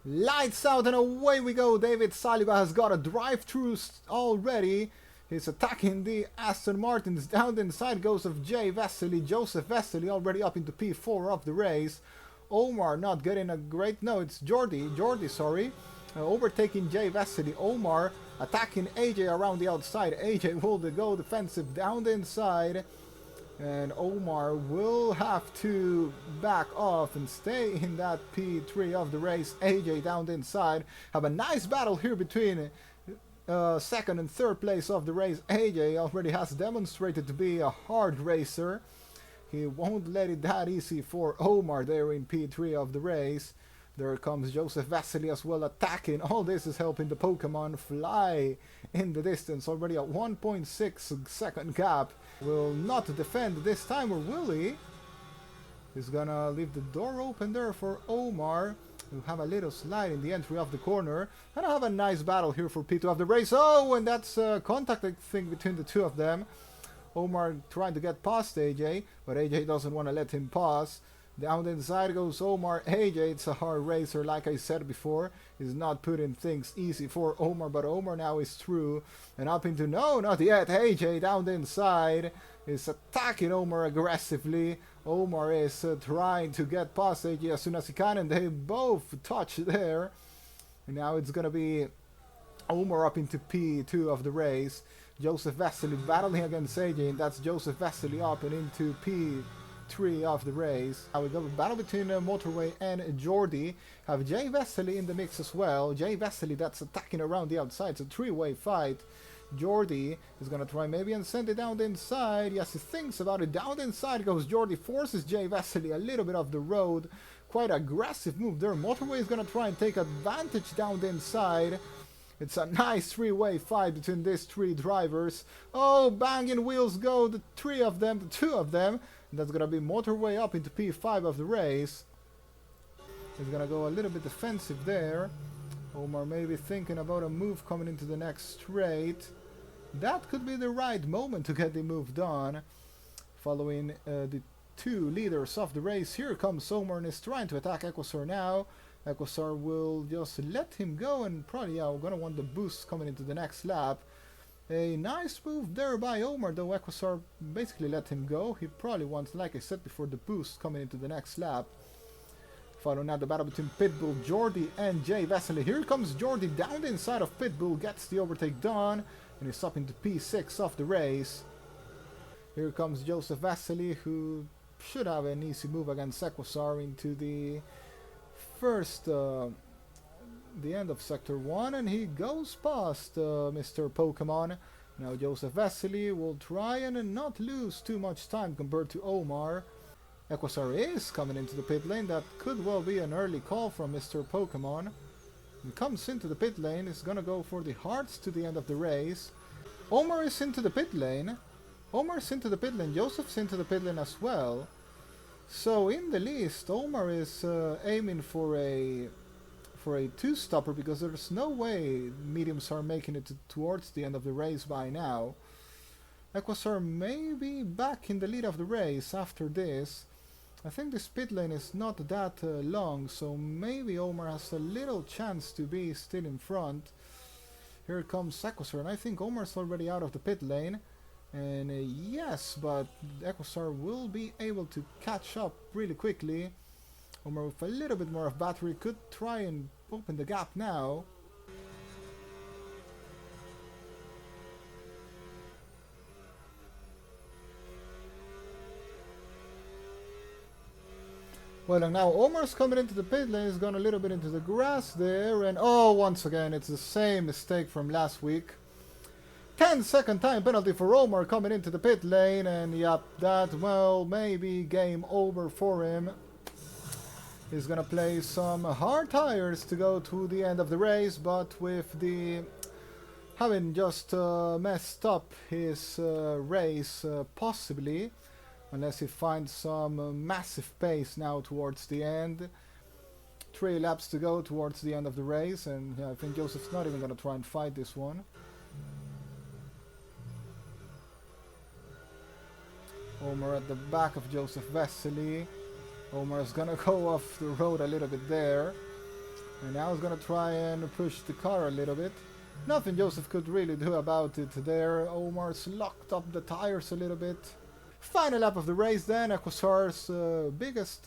Lights out and away we go. David Saliba has got a drive-through already. He's attacking the Aston Martins. Down the inside goes of Joseph Vesely already up into P4 of the race. Omar not getting a great... No, it's Jordi, sorry. Overtaking Jay Vesely. Omar attacking AJ around the outside. AJ will go defensive down the inside. And Omar will have to back off and stay in that P3 of the race. AJ down the inside. Have a nice battle here between second and third place of the race. AJ already has demonstrated to be a hard racer. He won't let it that easy for Omar there in P3 of the race. There comes Joseph Vesely as well attacking. All this is helping the Pokemon fly in the distance. Already a 1.6 second gap. Will not defend this time, or will he? He's gonna leave the door open there for Omar. We'll have a little slide in the entry of the corner. And I have a nice battle here for P2 of the race. Oh, and that's a contact thing between the two of them. Omar trying to get past AJ, but AJ doesn't want to let him pass. Down the inside goes Omar. AJ, it's a hard racer, like I said before. He's not putting things easy for Omar, but Omar now is through. And up into... No, not yet. AJ down the inside is attacking Omar aggressively. Omar is trying to get past AJ as soon as he can, and they both touch there. And now it's going to be Omar up into P2 of the race. Joseph Vesely battling against AJ, and that's Joseph Vesely up and into P3 of the race. Now we got a battle between Motorway and Jordi. Have Jay Vesely in the mix as well. Jay Vesely that's attacking around the outside. It's a three-way fight. Jordi is going to try maybe and send it down the inside. Yes, he thinks about it. Down the inside goes Jordi. Forces Jay Vesely a little bit off the road. Quite aggressive move there. Motorway is going to try and take advantage down the inside. It's a nice three-way fight between these three drivers. Oh, banging wheels go. The two of them. And that's going to be Motorway up into P5 of the race. He's going to go a little bit defensive there. Omar maybe thinking about a move coming into the next straight. That could be the right moment to get the move done. Following the two leaders of the race. Here comes Omar and is trying to attack Equasaur now. Equasaur will just let him go, and probably we're going to want the boost coming into the next lap. A nice move there by Omar, though Equasaur basically let him go. He probably wants, like I said before, the boost coming into the next lap. Following now the battle between Pitbull, Jordi and Jay Vesely. Here comes Jordi down the inside of Pitbull, gets the overtake done, and is up into P6 of the race. Here comes Joseph Vesely, who should have an easy move against Equasaur into the first, the end of Sector 1, and he goes past Mr. Pokemon. Now Joseph Vesely will try and not lose too much time compared to Omar. Equasaur is coming into the pit lane. That could well be an early call from Mr. Pokemon. He comes into the pit lane, is gonna go for the hearts to the end of the race. Omar is into the pit lane. Omar's into the pit lane. Joseph's into the pit lane as well. So in the least, Omar is aiming for a two-stopper, because there's no way mediums are making it towards the end of the race by now. Equasaur may be back in the lead of the race after this. I think this pit lane is not that long, so maybe Omar has a little chance to be still in front. Here comes Equasaur, and I think Omar's already out of the pit lane. And yes, but Equasaur will be able to catch up really quickly. Omar with a little bit more of battery could try and open the gap now. Well, and now Omar's coming into the pit lane. He's gone a little bit into the grass there, and oh, once again it's the same mistake from last week. 10-second time penalty for Omar coming into the pit lane, and yep, that, well, maybe game over for him. He's gonna play some hard tires to go to the end of the race, but with the having just messed up his race, possibly, unless he finds some massive pace now towards the end. 3 laps to go towards the end of the race, and I think Joseph's not even gonna try and fight this one. Omar at the back of Joseph Vesely. Omar's gonna go off the road a little bit there. And now he's gonna try and push the car a little bit. Nothing Joseph could really do about it there. Omar's locked up the tires a little bit. Final lap of the race then. Aquasar's biggest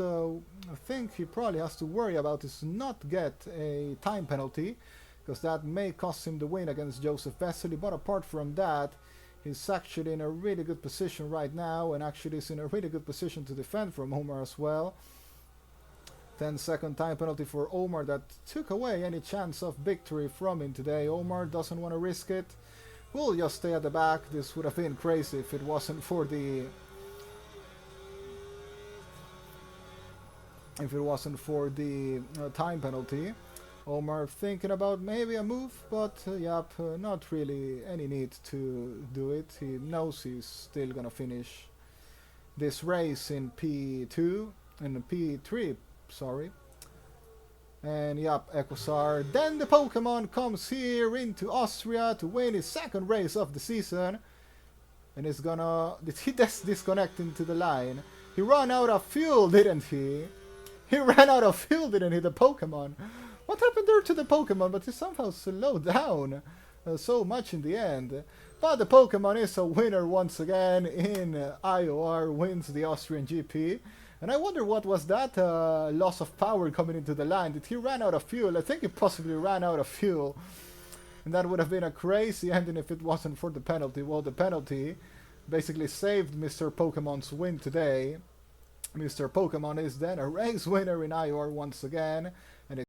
thing he probably has to worry about is not get a time penalty, because that may cost him the win against Joseph Vesely. But apart from that, he's actually in a really good position right now, and actually is in a really good position to defend from Omar as well. 10-second time penalty for Omar that took away any chance of victory from him today. Omar doesn't want to risk it. We'll just stay at the back. This would have been crazy if it wasn't for the time penalty. Omar thinking about maybe a move, but not really any need to do it. He knows he's still gonna finish this race in P2, in P3, sorry. And Equasar. Then the Pokemon comes here into Austria to win his second race of the season. And he's gonna... Did he disconnect into the line? He ran out of fuel, didn't he? He ran out of fuel, didn't he, the Pokemon? What happened there to the Pokemon? But he somehow slowed down so much in the end. But the Pokemon is a winner once again in IOR, wins the Austrian GP. And I wonder what was that loss of power coming into the line. Did he run out of fuel? I think he possibly ran out of fuel. And that would have been a crazy ending if it wasn't for the penalty. Well, the penalty basically saved Mr. Pokemon's win today. Mr. Pokemon is then a race winner in IOR once again.